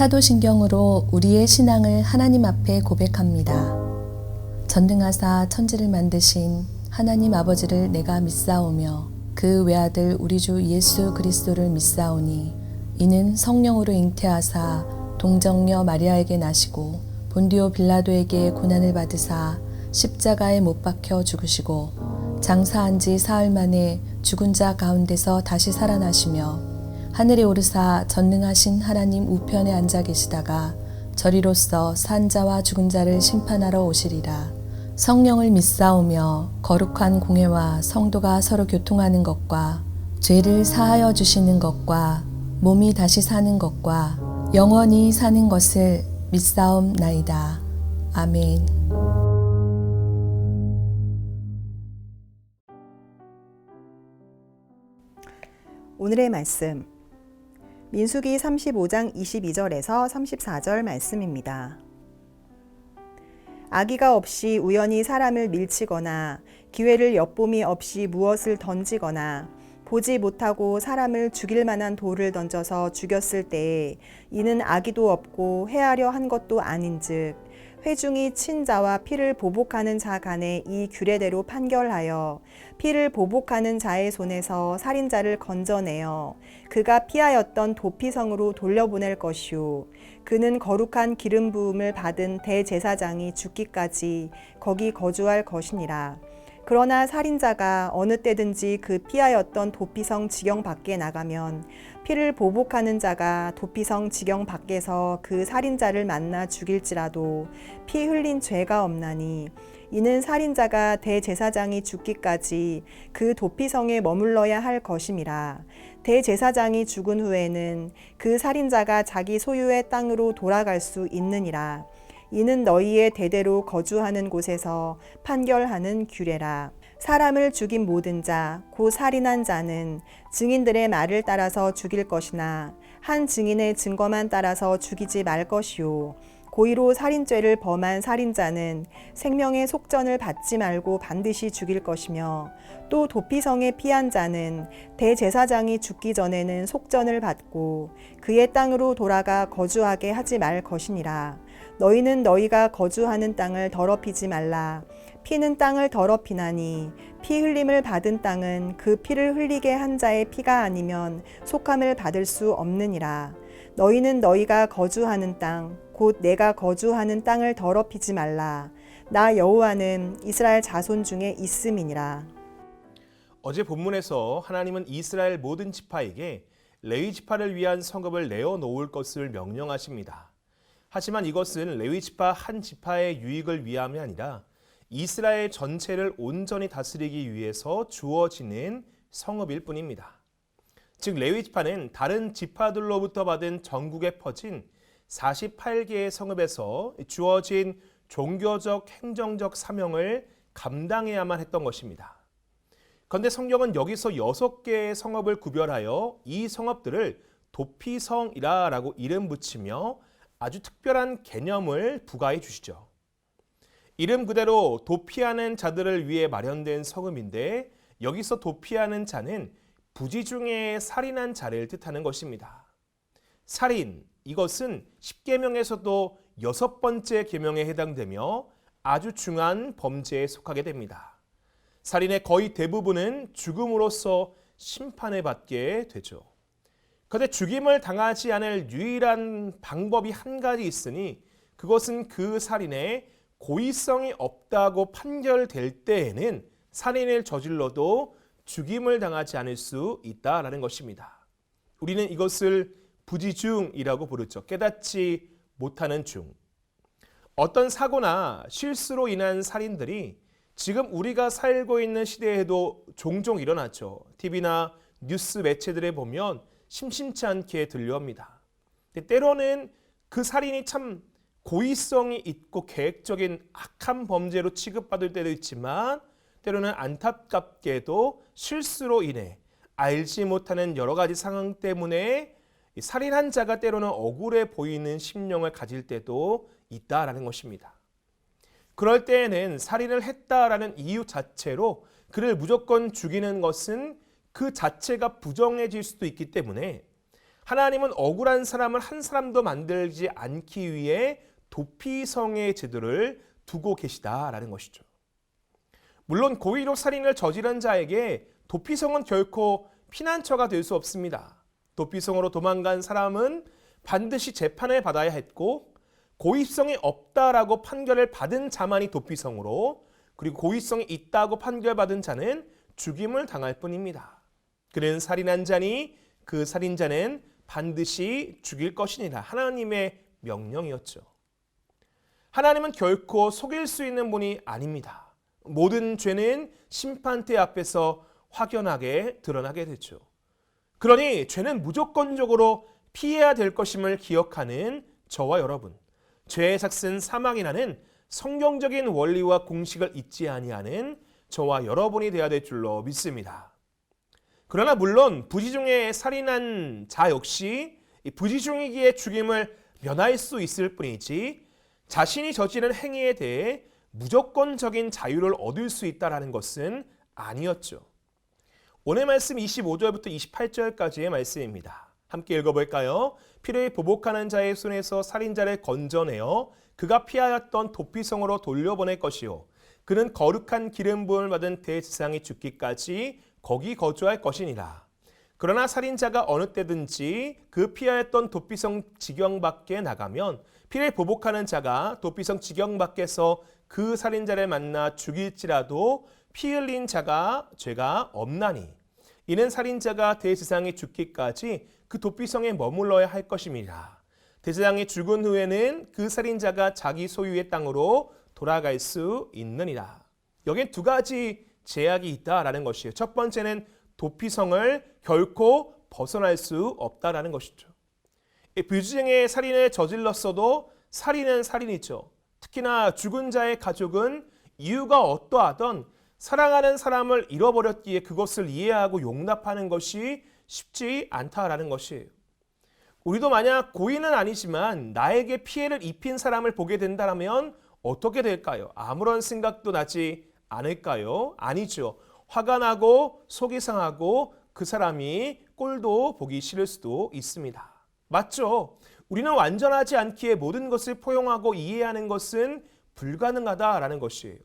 사도신경으로 우리의 신앙을 하나님 앞에 고백합니다. 전능하사 천지를 만드신 하나님 아버지를 내가 믿사오며 그 외아들 우리 주 예수 그리스도를 믿사오니 이는 성령으로 잉태하사 동정녀 마리아에게 나시고 본디오 빌라도에게 고난을 받으사 십자가에 못 박혀 죽으시고 장사한 지 사흘 만에 죽은 자 가운데서 다시 살아나시며 하늘에 오르사 전능하신 하나님 우편에 앉아 계시다가 저리로서 산 자와 죽은 자를 심판하러 오시리라. 성령을 믿사오며 거룩한 공회와 성도가 서로 교통하는 것과 죄를 사하여 주시는 것과 몸이 다시 사는 것과 영원히 사는 것을 믿사옵나이다. 아멘. 오늘의 말씀 민수기 35장 22절에서 34절 말씀입니다. 악의가 없이 우연히 사람을 밀치거나 기회를 엿봄이 없이 무엇을 던지거나 보지 못하고 사람을 죽일 만한 돌을 던져서 죽였을 때에 이는 악의도 없고 해하려 한 것도 아닌즉 회중이 친 자와 피를 보복하는 자 간에 이 규례대로 판결하여 피를 보복하는 자의 손에서 살인자를 건져내어 그가 피하였던 도피성으로 돌려보낼 것이요 그는 거룩한 기름 부음을 받은 대제사장이 죽기까지 거기 거주할 것이니라. 그러나 살인자가 어느 때든지 그 피하였던 도피성 지경 밖에 나가면 피를 보복하는 자가 도피성 지경 밖에서 그 살인자를 만나 죽일지라도 피 흘린 죄가 없나니 이는 살인자가 대제사장이 죽기까지 그 도피성에 머물러야 할 것임이라. 대제사장이 죽은 후에는 그 살인자가 자기 소유의 땅으로 돌아갈 수 있느니라. 이는 너희의 대대로 거주하는 곳에서 판결하는 규례라. 사람을 죽인 모든 자, 곧 살인한 자는 증인들의 말을 따라서 죽일 것이나 한 증인의 증거만 따라서 죽이지 말 것이요. 고의로 살인죄를 범한 살인자는 생명의 속전을 받지 말고 반드시 죽일 것이며 또 도피성에 피한 자는 대제사장이 죽기 전에는 속전을 받고 그의 땅으로 돌아가 거주하게 하지 말 것이니라. 너희는 너희가 거주하는 땅을 더럽히지 말라. 피는 땅을 더럽히나니 피 흘림을 받은 땅은 그 피를 흘리게 한 자의 피가 아니면 속함을 받을 수 없느니라. 너희는 너희가 거주하는 땅, 곧 내가 거주하는 땅을 더럽히지 말라. 나 여호와는 이스라엘 자손 중에 있음이니라. 어제 본문에서 하나님은 이스라엘 모든 지파에게 레위 지파를 위한 성읍을 내어 놓을 것을 명령하십니다. 하지만 이것은 레위 지파 한 지파의 유익을 위함이 아니라 이스라엘 전체를 온전히 다스리기 위해서 주어지는 성읍일 뿐입니다. 즉 레위 지파는 다른 지파들로부터 받은 전국에 퍼진 48개의 성읍에서 주어진 종교적 행정적 사명을 감당해야만 했던 것입니다. 그런데 성경은 여기서 6개의 성읍을 구별하여 이 성읍들을 도피성이라고 이름 붙이며 아주 특별한 개념을 부과해 주시죠. 이름 그대로 도피하는 자들을 위해 마련된 성읍인데 여기서 도피하는 자는 부지 중에 살인한 자를 뜻하는 것입니다. 살인, 이것은 10계명에서도 6번째 계명에 해당되며 아주 중한 범죄에 속하게 됩니다. 살인의 거의 대부분은 죽음으로써 심판을 받게 되죠. 그런데 죽임을 당하지 않을 유일한 방법이 한 가지 있으니 그것은 그 살인에 고의성이 없다고 판결될 때에는 살인을 저질러도 죽임을 당하지 않을 수 있다라는 것입니다. 우리는 이것을 부지중이라고 부르죠. 깨닫지 못하는 중. 어떤 사고나 실수로 인한 살인들이 지금 우리가 살고 있는 시대에도 종종 일어나죠. TV나 뉴스 매체들에 보면 심심치 않게 들려옵니다. 때로는 그 살인이 참 고의성이 있고 계획적인 악한 범죄로 취급받을 때도 있지만 때로는 안타깝게도 실수로 인해 알지 못하는 여러 가지 상황 때문에 살인한 자가 때로는 억울해 보이는 심령을 가질 때도 있다라는 것입니다. 그럴 때에는 살인을 했다라는 이유 자체로 그를 무조건 죽이는 것은 그 자체가 부정해질 수도 있기 때문에 하나님은 억울한 사람을 한 사람도 만들지 않기 위해 도피성의 제도를 두고 계시다라는 것이죠. 물론 고의로 살인을 저지른 자에게 도피성은 결코 피난처가 될 수 없습니다. 도피성으로 도망간 사람은 반드시 재판을 받아야 했고 고의성이 없다라고 판결을 받은 자만이 도피성으로, 그리고 고의성이 있다고 판결받은 자는 죽임을 당할 뿐입니다. 그는 살인한 자니 그 살인자는 반드시 죽일 것이니라 하나님의 명령이었죠. 하나님은 결코 속일 수 있는 분이 아닙니다. 모든 죄는 심판대 앞에서 확연하게 드러나게 되죠. 그러니 죄는 무조건적으로 피해야 될 것임을 기억하는 저와 여러분, 죄의 삭은 사망이라는 성경적인 원리와 공식을 잊지 아니하는 저와 여러분이 되어야 될 줄로 믿습니다. 그러나 물론 부지중에 살인한 자 역시 부지중이기에 죽임을 면할 수 있을 뿐이지 자신이 저지른 행위에 대해 무조건적인 자유를 얻을 수 있다는 것은 아니었죠. 오늘 말씀 25절부터 28절까지의 말씀입니다. 함께 읽어볼까요? 피를 보복하는 자의 손에서 살인자를 건져내어 그가 피하였던 도피성으로 돌려보낼 것이요, 그는 거룩한 기름 부음을 받은 대지상이 죽기까지 거기 거주할 것이니라. 그러나 살인자가 어느 때든지 그 피하였던 도피성 지경 밖에 나가면 피를 보복하는 자가 도피성 지경 밖에서 그 살인자를 만나 죽일지라도 피 흘린 자가 죄가 없나니 이는 살인자가 대지상이 죽기까지 그 도피성에 머물러야 할 것임이라. 대지상이 죽은 후에는 그 살인자가 자기 소유의 땅으로 돌아갈 수 있느니라. 여기엔 두 가지 제약이 있다라는 것이에요. 첫 번째는 도피성을 결코 벗어날 수 없다라는 것이죠. 부지중에 살인을 저질렀어도 살인은 살인이죠. 특히나 죽은 자의 가족은 이유가 어떠하던 사랑하는 사람을 잃어버렸기에 그것을 이해하고 용납하는 것이 쉽지 않다라는 것이에요. 우리도 만약 고의는 아니지만 나에게 피해를 입힌 사람을 보게 된다면 어떻게 될까요? 아무런 생각도 나지 않을까요? 아니죠. 화가 나고 속이 상하고 그 사람이 꼴도 보기 싫을 수도 있습니다. 맞죠? 우리는 완전하지 않기에 모든 것을 포용하고 이해하는 것은 불가능하다라는 것이에요.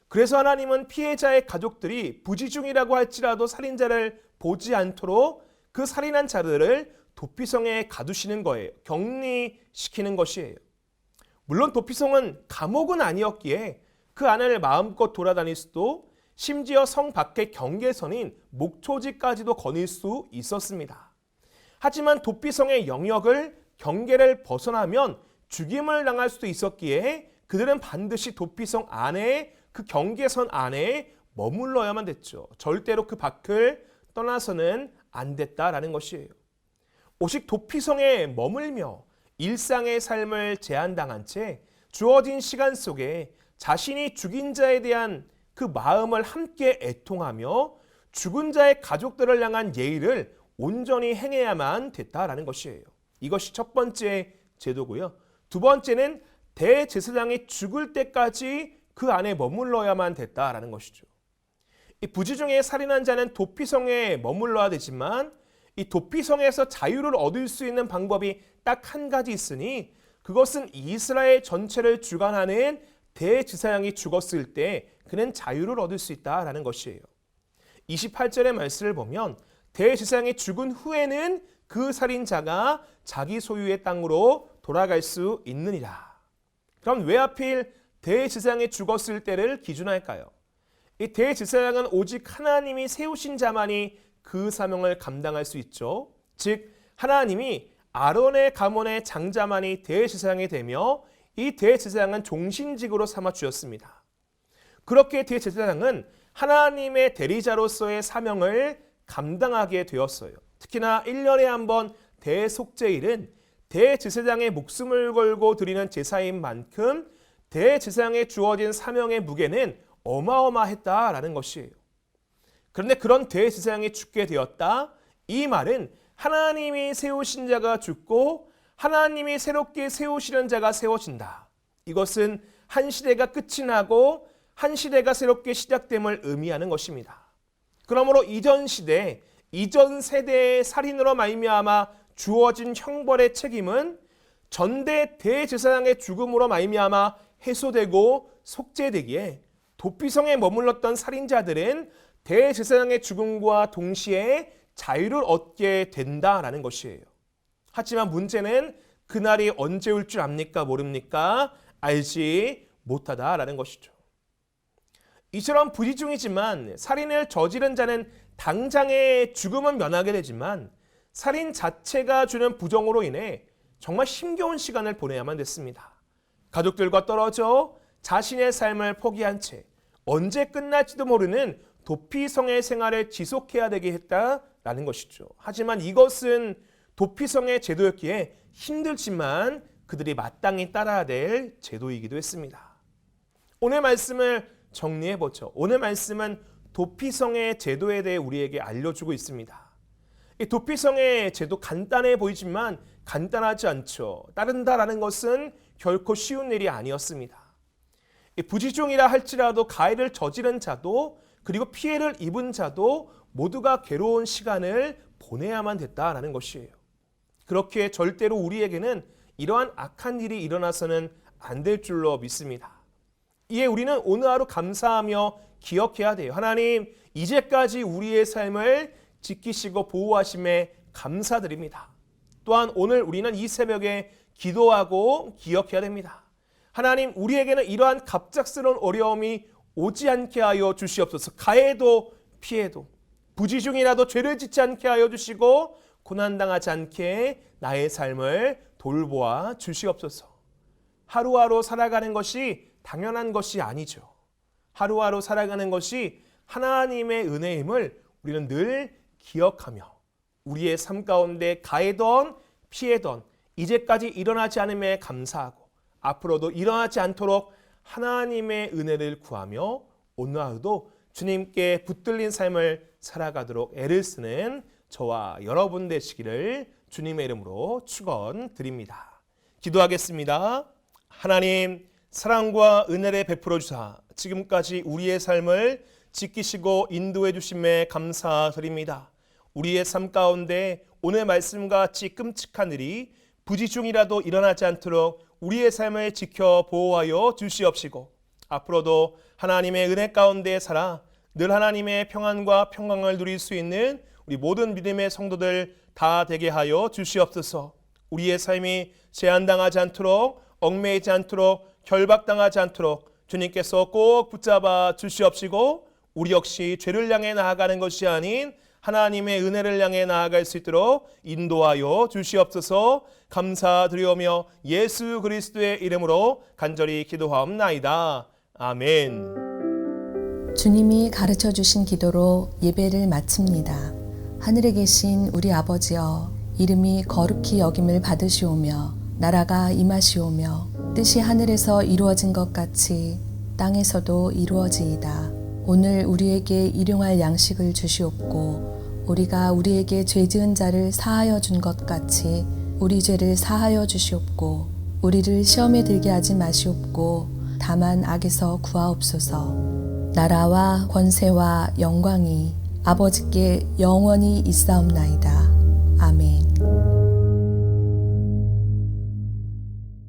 그래서 하나님은 피해자의 가족들이 부지중이라고 할지라도 살인자를 보지 않도록 그 살인한 자들을 도피성에 가두시는 거예요. 격리시키는 것이에요. 물론 도피성은 감옥은 아니었기에 그 안을 마음껏 돌아다닐 수도, 심지어 성 밖의 경계선인 목초지까지도 거닐 수 있었습니다. 하지만 도피성의 영역을, 경계를 벗어나면 죽임을 당할 수도 있었기에 그들은 반드시 도피성 안에, 그 경계선 안에 머물러야만 됐죠. 절대로 그 밖을 떠나서는 안 됐다라는 것이에요. 오직 도피성에 머물며 일상의 삶을 제한당한 채 주어진 시간 속에 자신이 죽인 자에 대한 그 마음을 함께 애통하며 죽은 자의 가족들을 향한 예의를 온전히 행해야만 됐다라는 것이에요. 이것이 첫 번째 제도고요. 두 번째는 대제사장이 죽을 때까지 그 안에 머물러야만 됐다라는 것이죠. 이 부지중에 살인한 자는 도피성에 머물러야 되지만 이 도피성에서 자유를 얻을 수 있는 방법이 딱 한 가지 있으니 그것은 이스라엘 전체를 주관하는 대제사장이 죽었을 때 그는 자유를 얻을 수 있다라는 것이에요. 28절의 말씀을 보면 대제사장이 죽은 후에는 그 살인자가 자기 소유의 땅으로 돌아갈 수 있느니라. 그럼 왜 하필 대제사장이 죽었을 때를 기준할까요? 이 대제사장은 오직 하나님이 세우신 자만이 그 사명을 감당할 수 있죠. 즉 하나님이 아론의 가문의 장자만이 대제사장이 되며 이 대제사장은 종신직으로 삼아 주었습니다. 그렇게 대제사장은 하나님의 대리자로서의 사명을 감당하게 되었어요. 특히나 1년에 한 번 대속죄일은 대제사장의 목숨을 걸고 드리는 제사인 만큼 대제사장에 주어진 사명의 무게는 어마어마했다라는 것이에요. 그런데 그런 대제사장이 죽게 되었다. 이 말은 하나님이 세우신 자가 죽고 하나님이 새롭게 세우시는 자가 세워진다. 이것은 한 시대가 끝이 나고 한 시대가 새롭게 시작됨을 의미하는 것입니다. 그러므로 이전 시대, 이전 세대의 살인으로 말미암아 주어진 형벌의 책임은 전대 대제사장의 죽음으로 말미암아 해소되고 속죄되기에 도피성에 머물렀던 살인자들은 대제사장의 죽음과 동시에 자유를 얻게 된다라는 것이에요. 하지만 문제는 그날이 언제 올 줄 압니까? 모릅니까? 알지 못하다라는 것이죠. 이처럼 부지중이지만 살인을 저지른 자는 당장의 죽음은 면하게 되지만 살인 자체가 주는 부정으로 인해 정말 힘겨운 시간을 보내야만 됐습니다. 가족들과 떨어져 자신의 삶을 포기한 채 언제 끝날지도 모르는 도피성의 생활을 지속해야 되게 했다라는 것이죠. 하지만 이것은 도피성의 제도였기에 힘들지만 그들이 마땅히 따라야 될 제도이기도 했습니다. 오늘 말씀을 정리해보죠. 오늘 말씀은 도피성의 제도에 대해 우리에게 알려주고 있습니다. 이 도피성의 제도 간단해 보이지만 간단하지 않죠. 따른다라는 것은 결코 쉬운 일이 아니었습니다. 부지중이라 할지라도 가해를 저지른 자도 그리고 피해를 입은 자도 모두가 괴로운 시간을 보내야만 됐다라는 것이에요. 그렇게 절대로 우리에게는 이러한 악한 일이 일어나서는 안 될 줄로 믿습니다. 이에 우리는 오늘 하루 감사하며 기억해야 돼요. 하나님, 이제까지 우리의 삶을 지키시고 보호하심에 감사드립니다. 또한 오늘 우리는 이 새벽에 기도하고 기억해야 됩니다. 하나님, 우리에게는 이러한 갑작스러운 어려움이 오지 않게 하여 주시옵소서. 가해도 피해도 부지중이라도 죄를 짓지 않게 하여 주시고 고난당하지 않게 나의 삶을 돌보아 주시옵소서. 하루하루 살아가는 것이 당연한 것이 아니죠. 하루하루 살아가는 것이 하나님의 은혜임을 우리는 늘 기억하며 우리의 삶 가운데 가해던 피해던 이제까지 일어나지 않음에 감사하고 앞으로도 일어나지 않도록 하나님의 은혜를 구하며 오늘 하루도 주님께 붙들린 삶을 살아가도록 애를 쓰는 저와 여러분 되시기를 주님의 이름으로 축원드립니다. 기도하겠습니다. 하나님, 사랑과 은혜를 베풀어 주사 지금까지 우리의 삶을 지키시고 인도해 주심에 감사드립니다. 우리의 삶 가운데 오늘 말씀과 같이 끔찍한 일이 부지중이라도 일어나지 않도록 우리의 삶을 지켜 보호하여 주시옵시고 앞으로도 하나님의 은혜 가운데 살아 늘 하나님의 평안과 평강을 누릴 수 있는 우리 모든 믿음의 성도들 다 되게 하여 주시옵소서. 우리의 삶이 제한당하지 않도록 얽매이지 않도록 결박당하지 않도록 주님께서 꼭 붙잡아 주시옵시고 우리 역시 죄를 향해 나아가는 것이 아닌 하나님의 은혜를 향해 나아갈 수 있도록 인도하여 주시옵소서. 감사드리오며 예수 그리스도의 이름으로 간절히 기도하옵나이다. 아멘. 주님이 가르쳐 주신 기도로 예배를 마칩니다. 하늘에 계신 우리 아버지여, 이름이 거룩히 여김을 받으시오며 나라가 임하시오며 뜻이 하늘에서 이루어진 것 같이 땅에서도 이루어지이다. 오늘 우리에게 일용할 양식을 주시옵고 우리가 우리에게 죄 지은 자를 사하여 준 것 같이 우리 죄를 사하여 주시옵고 우리를 시험에 들게 하지 마시옵고 다만 악에서 구하옵소서. 나라와 권세와 영광이 아버지께 영원히 있사옵나이다.